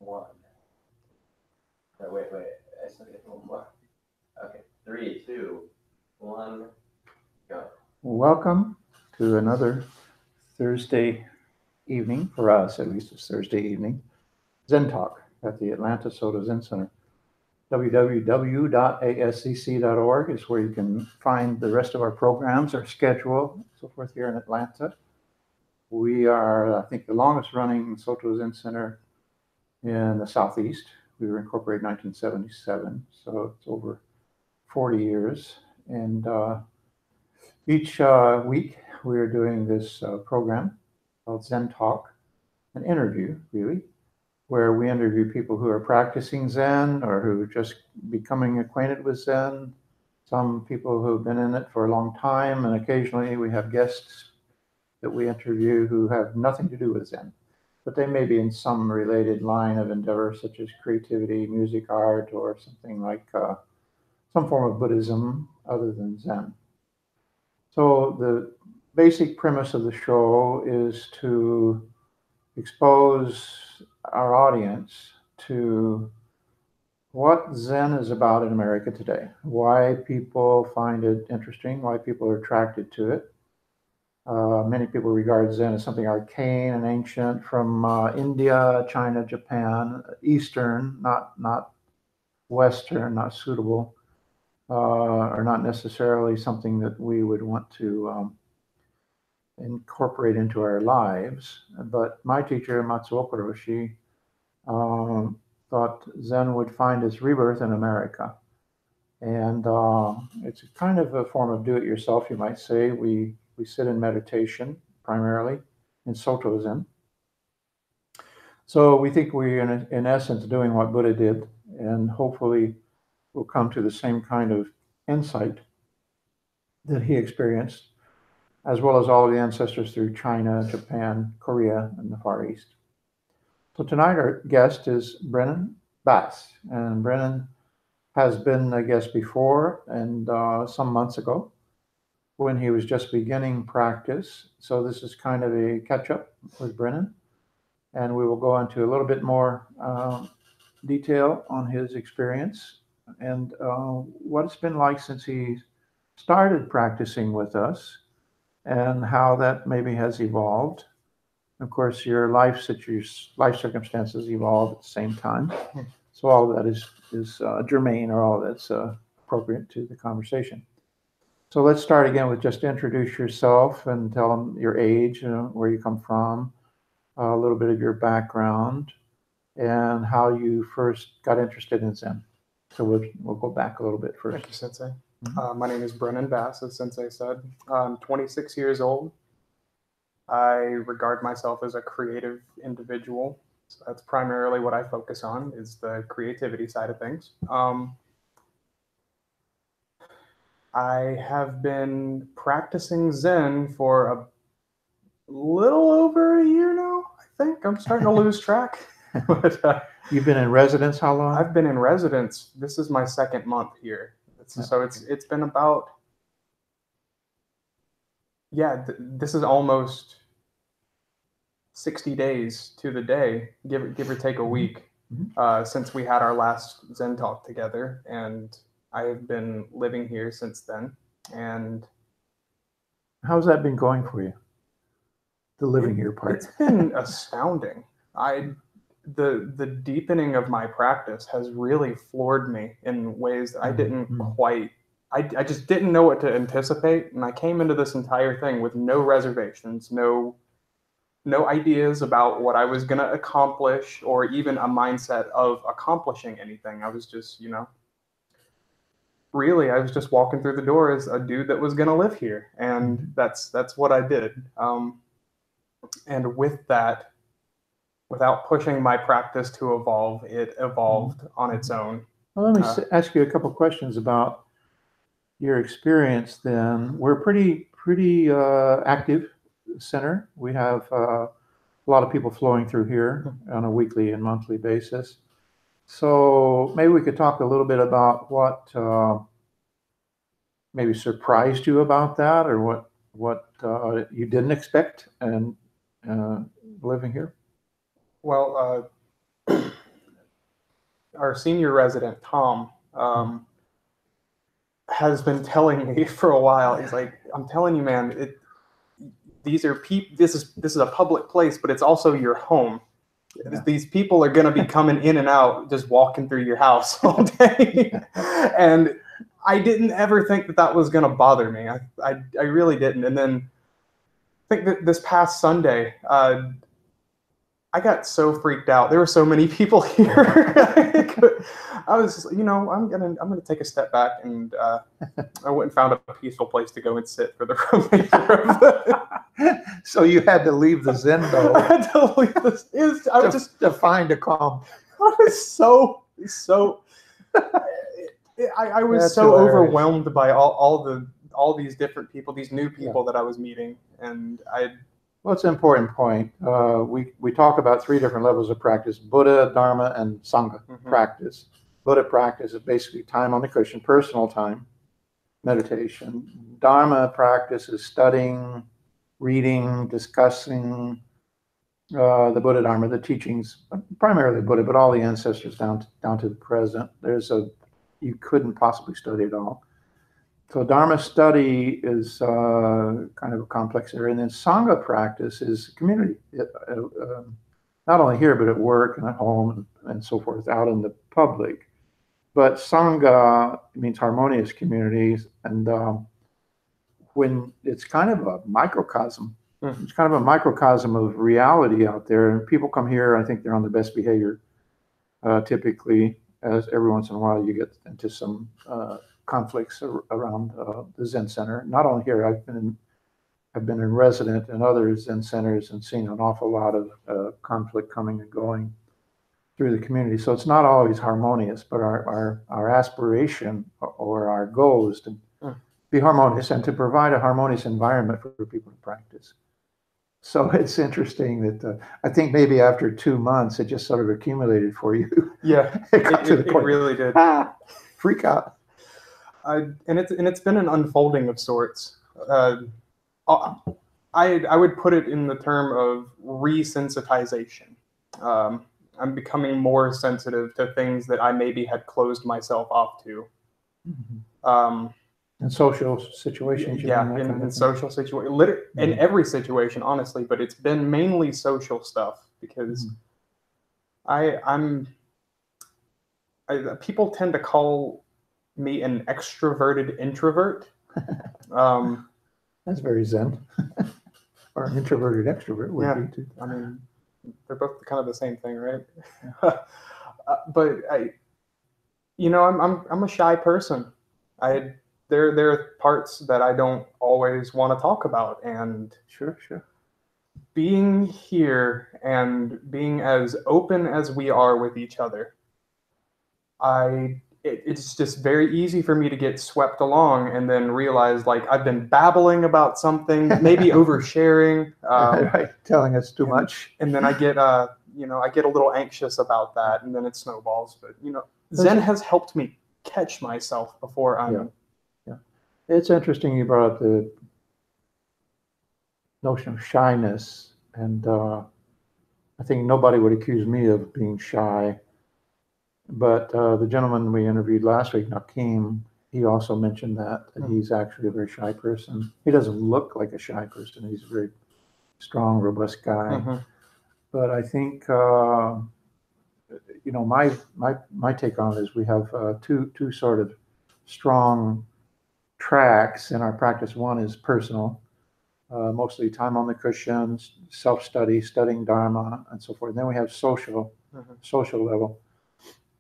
one. No, wait. I still get one more. Okay. 3, 2, 1, go. Welcome to another Thursday evening, for us at least it's Thursday evening, ZENtalk at the Atlanta Soda Zen Center. www.ascc.org is where you can find the rest of our programs, our schedule, so forth here in Atlanta. We are, I think, the longest running Soto Zen Center in the Southeast. We were incorporated in 1977, so it's over 40 years. And each week we are doing this program called ZENtalk, an interview, really, where we interview people who are practicing Zen or who are just becoming acquainted with Zen, some people who've been in it for a long time, and occasionally we have guests that we interview who have nothing to do with Zen, but they may be in some related line of endeavor, such as creativity, music, art, or something like some form of Buddhism other than Zen. So the basic premise of the show is to expose our audience to what Zen is about in America today, why people find it interesting, why people are attracted to it. Many people regard Zen as something arcane and ancient from India, China, Japan, Eastern, not Western, not suitable, or not necessarily something that we would want to incorporate into our lives. But my teacher, Matsuoka Roshi, thought Zen would find its rebirth in America. And it's a kind of a form of do-it-yourself, you might say. We sit in meditation primarily in Soto Zen. So we think we're in essence doing what Buddha did, and hopefully we'll come to the same kind of insight that he experienced, as well as all of the ancestors through China, Japan, Korea, and the Far East. So tonight our guest is Brennan Bass, and Brennan has been a guest before, and some months ago when he was just beginning practice. So this is kind of a catch-up with Brennan, and we will go into a little bit more detail on his experience and what it's been like since he started practicing with us and how that maybe has evolved. Of course, your life circumstances evolve at the same time. So all of that is germane, or all of that's appropriate to the conversation. So let's start again with just introduce yourself and tell them your age, where you come from, a little bit of your background, and how you first got interested in Zen. So we'll go back a little bit first. Thank you, Sensei. Mhm. My name is Brennan Bass, as Sensei said. I'm 26 years old. I regard myself as a creative individual. So that's primarily what I focus on, is the creativity side of things. I have been practicing Zen for a little over a year now, I think. I'm starting to lose track. But, You've been in residence how long? I've been in residence. This is my second month here. So it's been about, this is almost 60 days to the day, give or take a week, since we had our last ZENtalk together, and I have been living here since then. And how's that been going for you? The living here part. It's been astounding. The deepening of my practice has really floored me in ways that I didn't quite. I just didn't know what to anticipate, and I came into this entire thing with no reservations, no ideas about what I was going to accomplish, or even a mindset of accomplishing anything. I was just, really, I was just walking through the door as a dude that was going to live here, and that's what I did. And with that, without pushing my practice to evolve, it evolved on its own. Well, let me ask you a couple questions about your experience then. We're pretty active center. We have a lot of people flowing through here on a weekly and monthly basis. So maybe we could talk a little bit about what maybe surprised you about that, or what you didn't expect and living here. Well, our senior resident, Tom, has been telling me for a while. He's like, I'm telling you, man, these are people. This is a public place, but it's also your home. Yeah. These people are going to be coming in and out, just walking through your house all day. And I didn't ever think that was going to bother me. I really didn't. And then I think that this past Sunday, I got so freaked out. There were so many people here. I was, I'm gonna take a step back, and I went and found a peaceful place to go and sit for the remainder of the. So you had to leave the Zen though. I had to leave this. I was just to find a calm. I was so. I was That's so hilarious. overwhelmed by all these different people, these new people that I was meeting, and Well, it's an important point. We talk about 3 different levels of practice: Buddha, Dharma, and Sangha practice. Buddha practice is basically time on the cushion, personal time, meditation. Dharma practice is studying, reading, discussing the Buddha Dharma, the teachings, primarily Buddha, but all the ancestors down to the present. You couldn't possibly study it all. So Dharma study is kind of a complex area. And then Sangha practice is community, not only here, but at work and at home and so forth, out in the public. But Sangha means harmonious communities. And when it's kind of a microcosm, it's kind of a microcosm of reality out there. And people come here, I think they're on their best behavior, typically. As every once in a while you get into some conflicts around the Zen Center. Not only here, I've been in resident in other Zen centers and seen an awful lot of conflict coming and going through the community. So it's not always harmonious, but our aspiration or our goal is to be harmonious and to provide a harmonious environment for people to practice. So it's interesting that I think maybe after 2 months, it just sort of accumulated for you. Yeah, it really did. Freak out. And it's been an unfolding of sorts. I would put it in the term of resensitization. I'm becoming more sensitive to things that I maybe had closed myself off to. In social situations, in social situations, in every situation, honestly. But it's been mainly social stuff because people tend to call me an extroverted introvert. That's very Zen. Or an introverted extrovert would be too. I mean, they're both kind of the same thing, right? But I'm a shy person. There are parts that I don't always want to talk about, and sure. Being here and being as open as we are with each other, it's just very easy for me to get swept along and then realize like I've been babbling about something, maybe oversharing, right, telling us too much, and then I get a little anxious about that, and then it snowballs. But Zen has helped me catch myself before I'm. Yeah. It's interesting you brought up the notion of shyness, and I think nobody would accuse me of being shy. But the gentleman we interviewed last week, Nakeem, he also mentioned that he's actually a very shy person. He doesn't look like a shy person. He's a very strong, robust guy. But I think my take on it is we have two sort of strong tracks in our practice. One is personal, mostly time on the cushions, self-study, studying Dharma, and so forth. And then we have social level.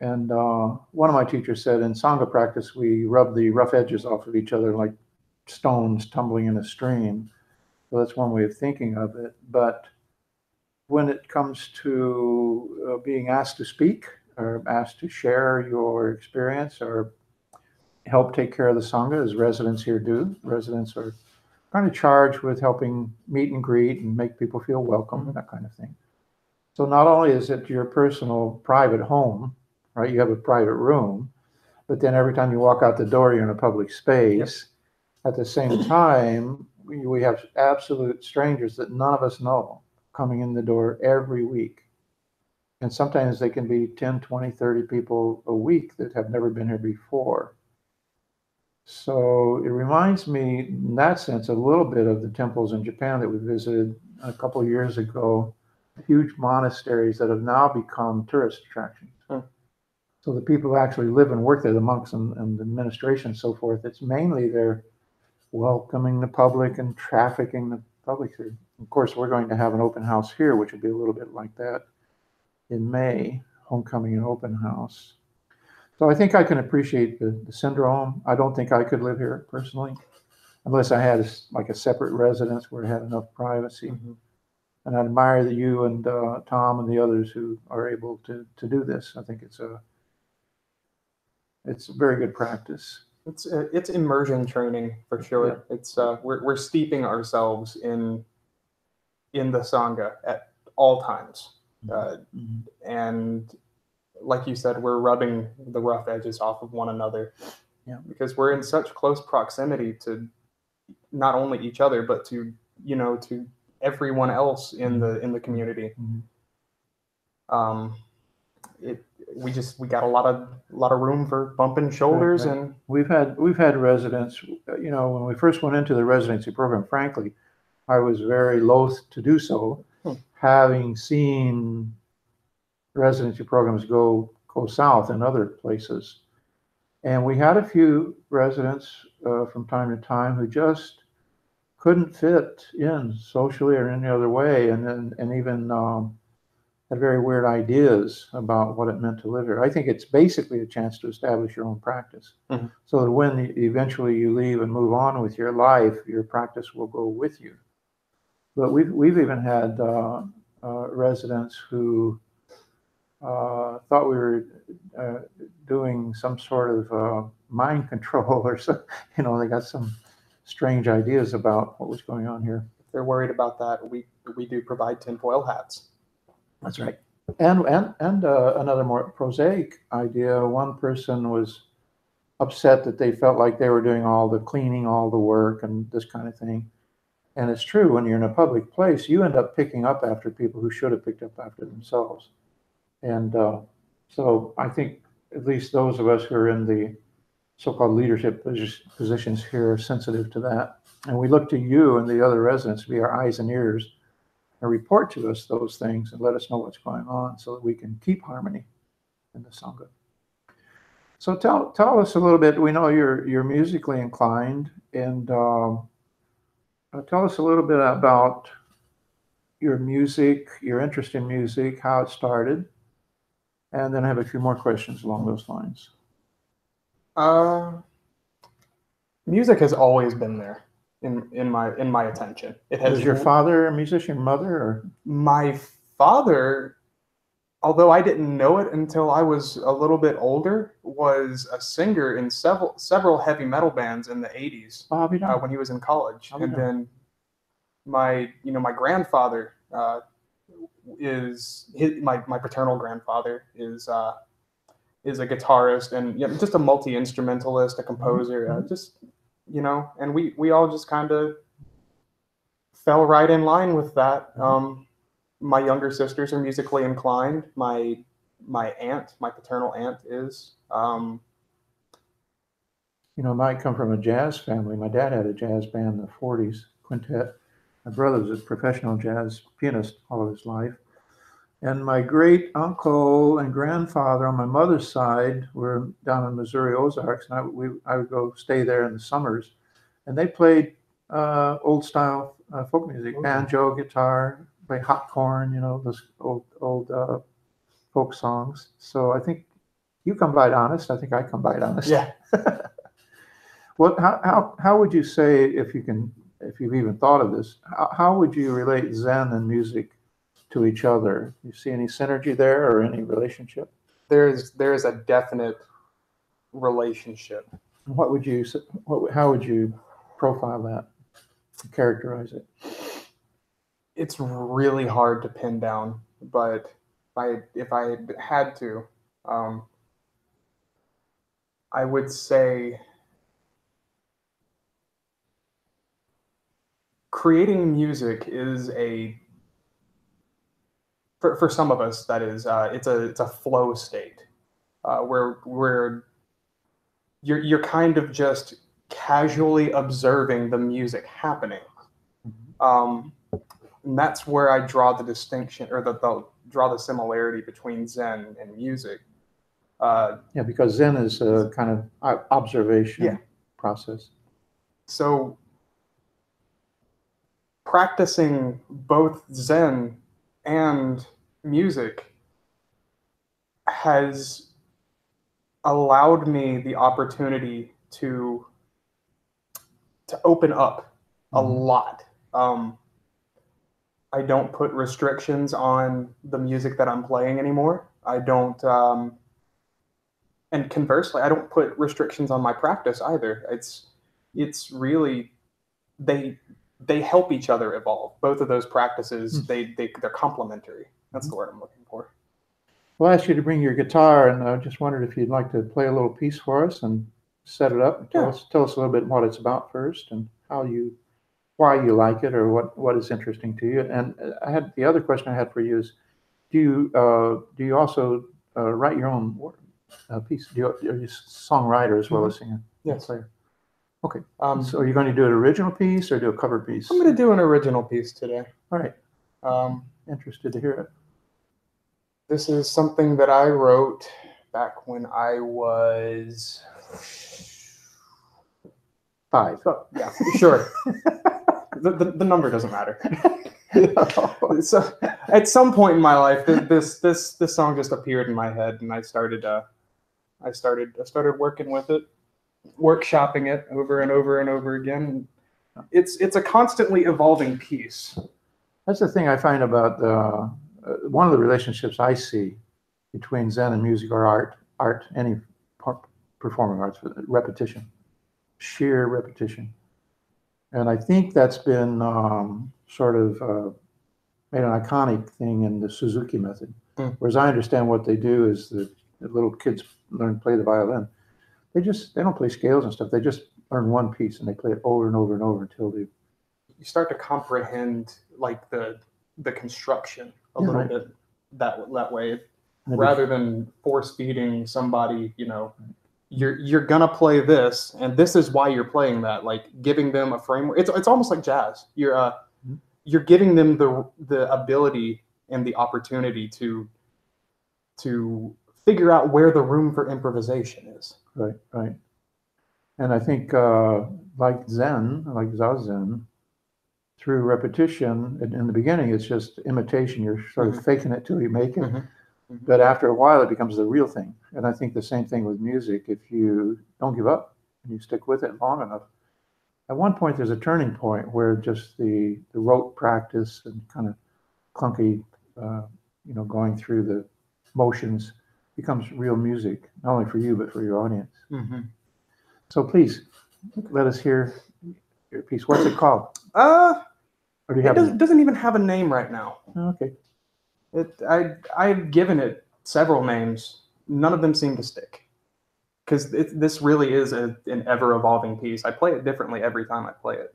And one of my teachers said in Sangha practice, we rub the rough edges off of each other like stones tumbling in a stream. So that's one way of thinking of it. But when it comes to being asked to speak or asked to share your experience or help take care of the Sangha, as residents here do, residents are kind of charged with helping meet and greet and make people feel welcome, that kind of thing. So not only is it your personal private home, right? You have a private room, but then every time you walk out the door, you're in a public space. At the same time, we have absolute strangers that none of us know coming in the door every week. And sometimes they can be 10, 20, 30 people a week that have never been here before. So it reminds me, in that sense, a little bit of the temples in Japan that we visited a couple of years ago, huge monasteries that have now become tourist attractions. So the people who actually live and work there, the monks and the administration and so forth, it's mainly they're welcoming the public and trafficking the public through. Of course, we're going to have an open house here, which will be a little bit like that in May, homecoming and open house. So I think I can appreciate the syndrome. I don't think I could live here personally, unless I had like a separate residence where I had enough privacy. And I admire that you and Tom and the others who are able to do this. I think it's a very good practice. It's immersion training for sure. Yeah. It's we're steeping ourselves in the Sangha at all times, and like you said, we're rubbing the rough edges off of one another. Yeah, because we're in such close proximity to not only each other but to to everyone else in the community. We got a lot of room for bumping shoulders. Right. And we've had residents, when we first went into the residency program, frankly, I was very loath to do so, having seen residency programs go south in other places. And we had a few residents from time to time who just couldn't fit in socially or any other way, and even had very weird ideas about what it meant to live here. I think it's basically a chance to establish your own practice, so that when eventually you leave and move on with your life, your practice will go with you. But we've even had residents who thought we were doing some sort of mind control or so. They got some strange ideas about what was going on here. If they're worried about that, we do provide tinfoil hats. That's right. And another more prosaic idea. One person was upset that they felt like they were doing all the cleaning, all the work, and this kind of thing. And it's true, when you're in a public place, you end up picking up after people who should have picked up after themselves. And so I think at least those of us who are in the so-called leadership positions here are sensitive to that. And we look to you and the other residents to be our eyes and ears and report to us those things and let us know what's going on so that we can keep harmony in the Sangha. So tell us a little bit. We know you're musically inclined, and tell us a little bit about your music, your interest in music, how it started, and then I have a few more questions along those lines. Music has always been there in my attention. It has. Was your father a musician, mother, or? My father, although I didn't know it until I was a little bit older, was a singer in several heavy metal bands in the 80s when he was in college. And then my grandfather my paternal grandfather is a guitarist and just a multi-instrumentalist, a composer, and we all just kind of fell right in line with that. My younger sisters are musically inclined. My paternal aunt is. I come from a jazz family. My dad had a jazz band in the 40s, quintet. My brother was a professional jazz pianist all of his life. And my great uncle and grandfather on my mother's side were down in Missouri Ozarks, and I would go stay there in the summers. And they played old style folk music, banjo, guitar, play hot corn, those old folk songs. So I think you come by it honest. I think I come by it honest. Yeah. Well, how would you say, if you've even thought of this, how would you relate Zen and music to each other? You see any synergy there or any relationship? There is a definite relationship. How would you profile that, characterize it? It's really hard to pin down, but if I had to, I would say creating music is for some of us, that is, it's a flow state where you're kind of just casually observing the music happening. And that's where I draw the distinction, or draw the similarity between Zen and music. Yeah, because Zen is a kind of observation process. So practicing both Zen and music has allowed me the opportunity to open up a lot. I don't put restrictions on the music that I'm playing anymore. I don't, and conversely, I don't put restrictions on my practice either. It's really, they help each other evolve. Both of those practices, they're complementary. That's the word I'm looking for. Well, I asked you to bring your guitar, and I just wondered if you'd like to play a little piece for us and set it up. And tell us a little bit what it's about first, and why you like it, or what is interesting to you. And the other question I had for you is, do you also write your own piece? Are you a songwriter as well as singer? Yes. Player. Okay. So are you going to do an original piece or do a cover piece? I'm going to do an original piece today. All right. Interested to hear it. This is something that I wrote back when I was 5. Oh, yeah, sure. the number doesn't matter. So at some point in my life, this song just appeared in my head, and I started working with it, workshopping it over and over and over again. It's a constantly evolving piece. That's the thing I find about one of the relationships I see between Zen and music or art, any performing arts, repetition, sheer repetition. And I think that's been sort of made an iconic thing in the Suzuki method. Whereas I understand what they do is the little kids learn to play the violin. They don't play scales and stuff. They just learn one piece and they play it over and over and over until you start to comprehend like the construction a little bit that way, rather than force feeding somebody, you're gonna play this, and this is why you're playing that. Like giving them a framework. It's almost like jazz. You're giving them the ability and the opportunity to figure out where the room for improvisation is. Right. And I think like Zen, like Zazen, through repetition, in the beginning it's just imitation. You're sort of faking it till you make it. But after a while, it becomes the real thing. And I think the same thing with music. If you don't give up and you stick with it long enough, at one point there's a turning point where just the rote practice and kind of clunky, going through the motions becomes real music, not only for you but for your audience. So please let us hear your piece. What's it called? Or do you have it doesn't even have a name right now. Okay. I've given it several names. None of them seem to stick, because this really is an ever-evolving piece. I play it differently every time I play it.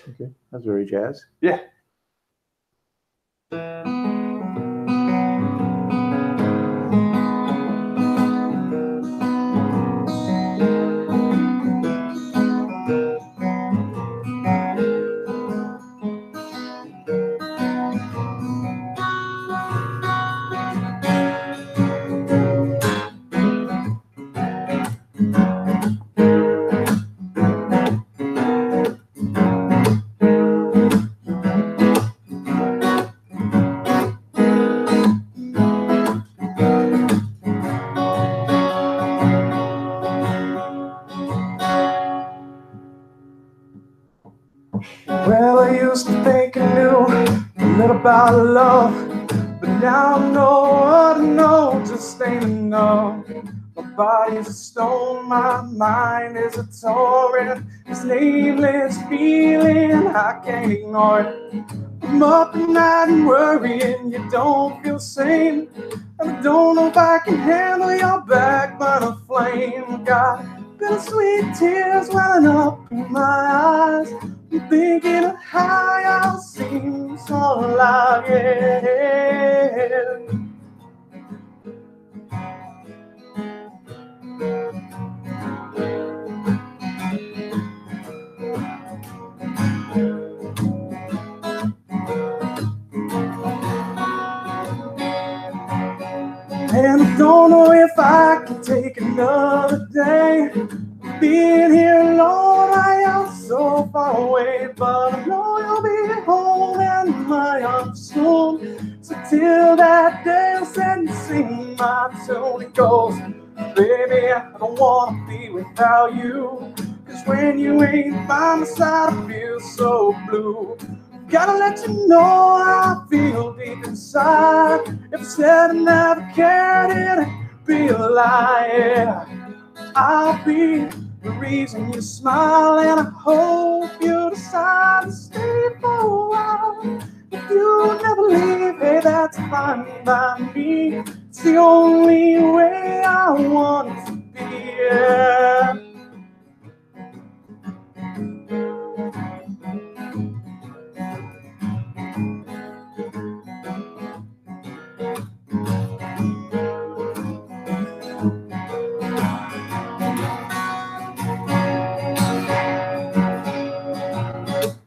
Okay, that's very jazz. Yeah. Well, I used to think I knew a little about love, but now I know what I know just ain't enough. My body's a stone, my mind is a torrent, this nameless feeling I can't ignore it. I'm up at night and worrying you don't feel sane, and I don't know if I can handle your backburner flame. Got bittersweet tears welling up in my eyes, thinking of how y'all seem so alive, yeah. And I don't know if I can take another day being here alone. I am so far away, but I know you'll be home in my arms soon. So till that day, I'll sit and sing my tune. It goes, baby, I don't wanna be without you, 'cause when you ain't by my side, I feel so blue. Gotta let you know how I feel deep inside. If I said I never cared, it'd be a lie, yeah. I'll be the reason you smile, and I hope you decide to stay for a while. If you never leave, hey, that's fine by me. It's the only way I want it to be, yeah.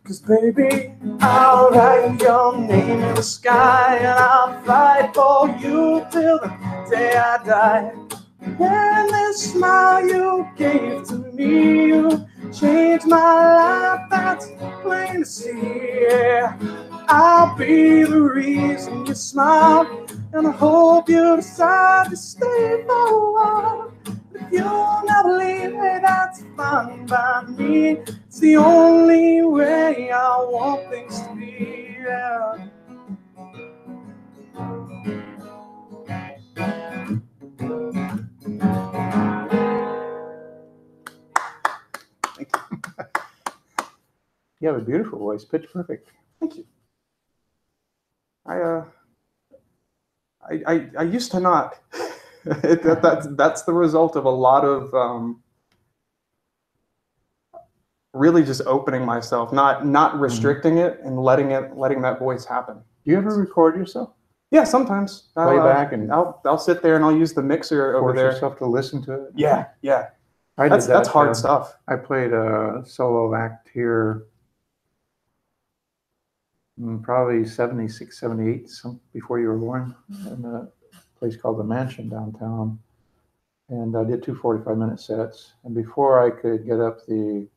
Cause baby, I'll write your name in the sky, and I'll fight for you till the day I die. And this smile you gave to me, you changed my life, that's plain to see, yeah. I'll be the reason you smile, and I hope you decide to stay for a while. If you'll never leave, hey, that's fine by me. It's the only way I want things to be, yeah. You have a beautiful voice, pitch perfect. Thank you. I used to not. That's the result of a lot of really just opening myself, not restricting it, and letting that voice happen. Do you ever record yourself? Yeah, sometimes. Play back and I'll sit there and I'll use the mixer over force there. yourself to listen to it? Yeah. I did that. That's hard stuff. I played a solo act here probably 76, 78, before you were born, in a place called The Mansion downtown. And I did 2 45-minute sets. And before I could get up the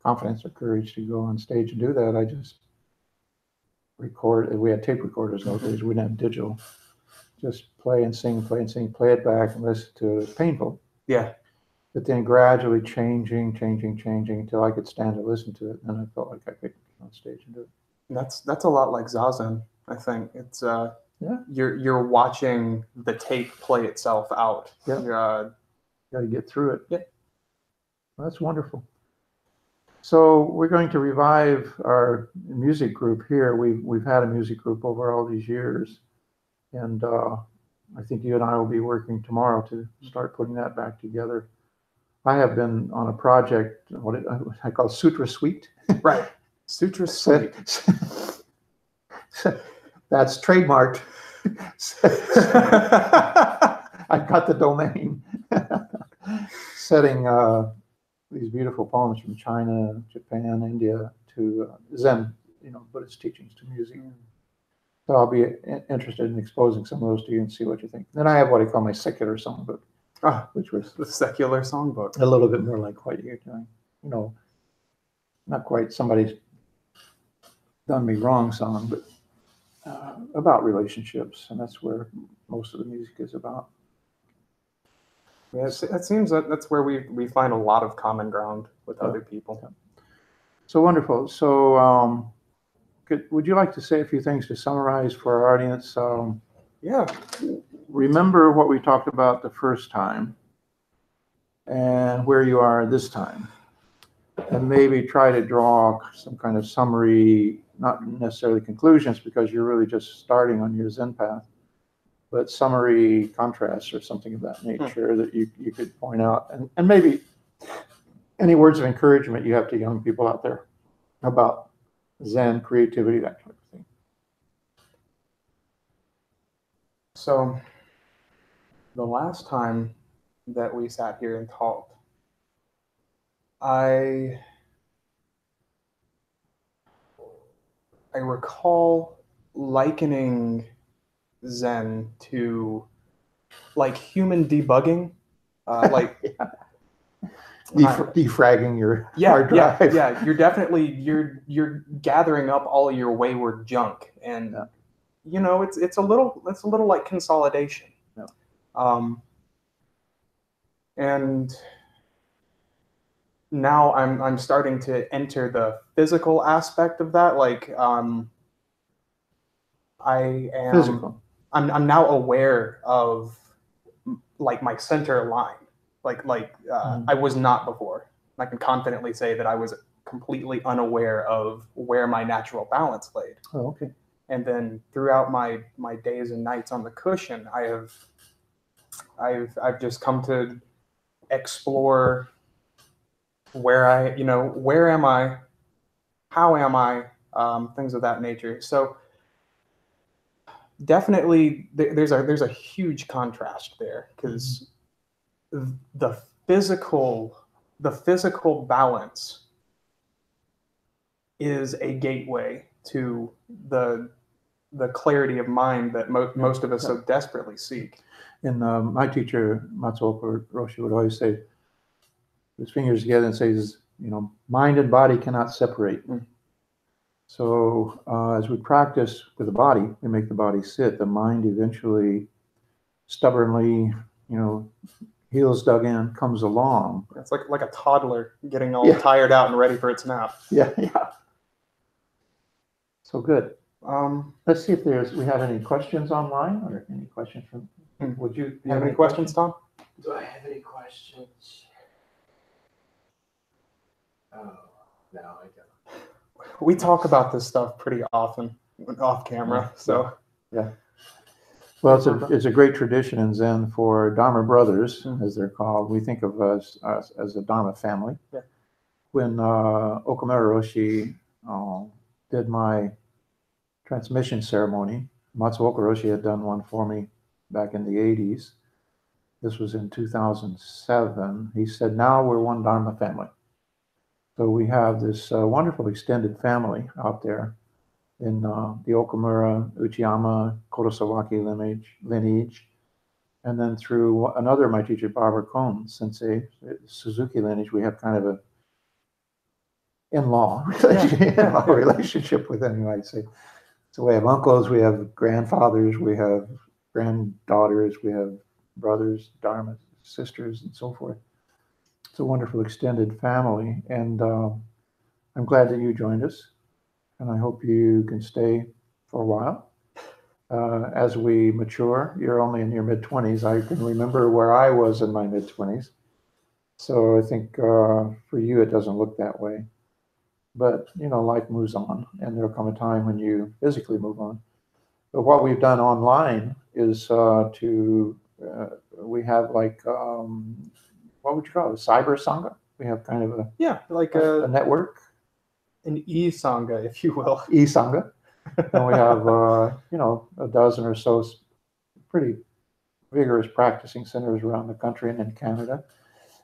confidence or courage to go on stage and do that, I just record. We had tape recorders those days. We didn't have digital. Just play and sing, play it back and listen to it. It's painful. Yeah. But then gradually changing until I could stand to listen to it. And I felt like I could get on stage and do it. That's a lot like Zazen, I think. It's you're watching the tape play itself out. Yeah. Got to get through it. Yeah. Well, that's wonderful. So we're going to revive our music group here. We've had a music group over all these years, and I think you and I will be working tomorrow to start putting that back together. I have been on a project, what I call Sutra Suite. Right. Sutra Suite. That's trademarked. I've got the domain. Setting these beautiful poems from China, Japan, India to Zen, Buddhist teachings to music. So I'll be interested in exposing some of those to you and see what you think. Then I have what I call my secular songbook, which was the secular songbook. A little bit more like what you're doing. Not quite somebody's done me wrong song, but about relationships, and that's where most of the music is about. Yeah, it seems that's where we find a lot of common ground with other people. Yeah. So wonderful. So would you like to say a few things to summarize for our audience? Yeah. Remember what we talked about the first time and where you are this time. And maybe try to draw some kind of summary, not necessarily conclusions, because you're really just starting on your Zen path, but summary contrasts or something of that nature that you could point out. And maybe any words of encouragement you have to young people out there. about Zen, creativity, that kind of thing. So the last time that we sat here and talked, I recall likening Zen to like human debugging, like Defragging your hard drive. yeah. You're definitely you're gathering up all your wayward junk, and you know it's a little like consolidation. Yeah. And now I'm starting to enter the physical aspect of that. Like I am Physical. I'm now aware of like my center line. I was not before. I can confidently say that I was completely unaware of where my natural balance laid. Oh, okay. And then throughout my days and nights on the cushion, I've just come to explore where am I, how am I, things of that nature. So definitely there's a huge contrast there, because the physical balance is a gateway to the clarity of mind that most of us so desperately seek. And my teacher, Matsuoka Roshi, would always say, his fingers together and says, mind and body cannot separate. So as we practice with the body, we make the body sit. The mind eventually, stubbornly, heels dug in, comes along. It's like a toddler getting all tired out and ready for its nap. Yeah. So good. Let's see if we have any questions online, or any questions from. Would you have any questions, Tom? Do I have any questions? Oh, no, I don't. We talk about this stuff pretty often off camera, so. Yeah. Well, it's a great tradition in Zen for Dharma brothers, as they're called. We think of us as a Dharma family. Yeah. When Okamura Roshi did my transmission ceremony, Matsuoka Roshi had done one for me back in the 80s. This was in 2007. He said, now we're one Dharma family. So we have this wonderful extended family out there in the Okamura, Uchiyama, Kurosawaki lineage. And then through another, my teacher, Barbara Kohn Sensei, Suzuki lineage, we have kind of a in-law relationship with them, you might say. So we have uncles, we have grandfathers, we have granddaughters, we have brothers, Dharma sisters, and so forth. It's a wonderful extended family, and I'm glad that you joined us, and I hope you can stay for a while. As we mature, you're only in your mid-20s. I can remember where I was in my mid-20s. So I think for you, it doesn't look that way. But, life moves on, and there'll come a time when you physically move on. But what we've done online is we have like, what would you call it? A cyber sangha? We have kind of a network. An e-sangha, if you will. E-sangha. And we have, a dozen or so pretty vigorous practicing centers around the country and in Canada.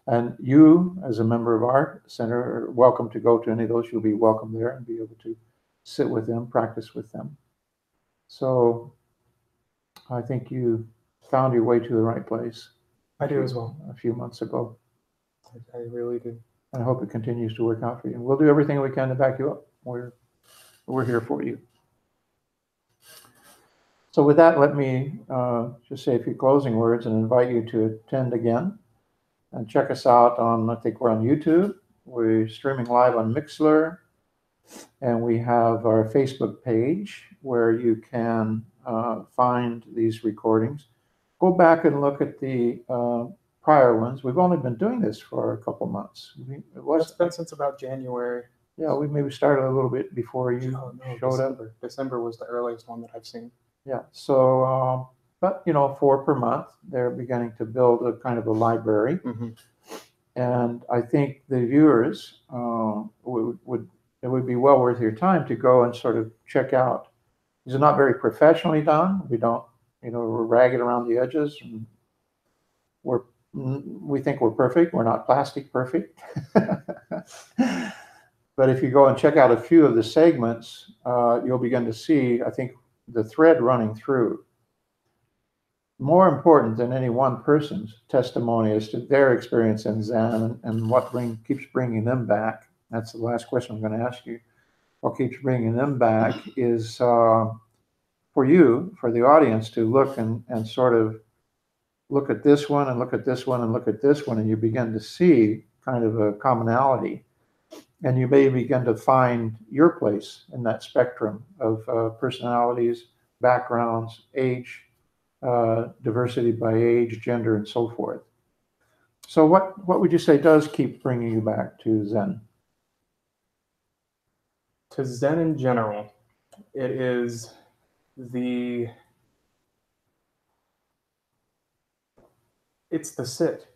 And you, as a member of our center, are welcome to go to any of those. You'll be welcome there and be able to sit with them, practice with them. So I think you found your way to the right place. I do as well. A few months ago. I really do. And I hope it continues to work out for you. And we'll do everything we can to back you up. We're here for you. So with that, let me just say a few closing words and invite you to attend again. And check us out I think we're on YouTube. We're streaming live on Mixlr. And we have our Facebook page where you can find these recordings. Go back and look at the prior ones. We've only been doing this for a couple months. It's been since about January. Yeah, we maybe started a little bit before you showed up. December was the earliest one that I've seen. Yeah, so, but 4 per month. They're beginning to build a kind of a library. And I think the viewers would it would be well worth your time to go and sort of check out. These are not very professionally done. We don't, we're ragged around the edges. And we think we're perfect. We're not plastic perfect. But if you go and check out a few of the segments, you'll begin to see, I think, the thread running through. More important than any one person's testimony as to their experience in Zen and what keeps bringing them back. That's the last question I'm going to ask you. What keeps bringing them back is for you, for the audience, to look and sort of look at this one and look at this one and look at this one, and you begin to see kind of a commonality. And you may begin to find your place in that spectrum of personalities, backgrounds, age, diversity by age, gender, and so forth. So what would you say does keep bringing you back to Zen? To Zen in general, it is it's the sit.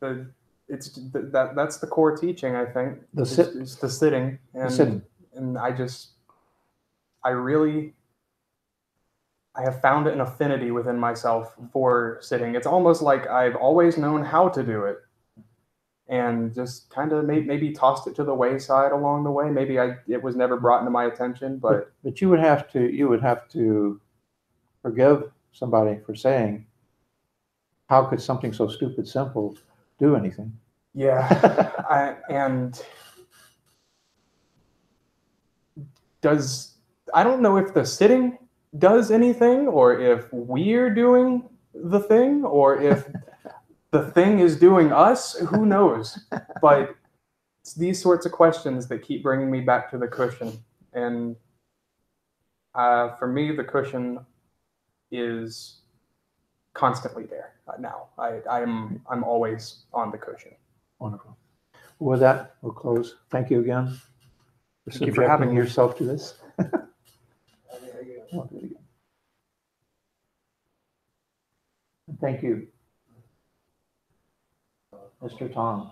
That's the core teaching, I think. The sit? It's the sitting. And, the sitting. And I have found an affinity within myself for sitting. It's almost like I've always known how to do it and just kind of maybe tossed it to the wayside along the way. Maybe it was never brought into my attention, but you would have to forgive somebody for saying, how could something so stupid simple do anything? Yeah. I don't know if the sitting does anything, or if we're doing the thing, or if the thing is doing us. Who knows? But it's these sorts of questions that keep bringing me back to the cushion. And for me, the cushion is constantly there now. I'm always on the cushion. Wonderful. With that, we'll close. Thank you again for Thank you for having me. yourself to this. Thank you, Mr. Tom.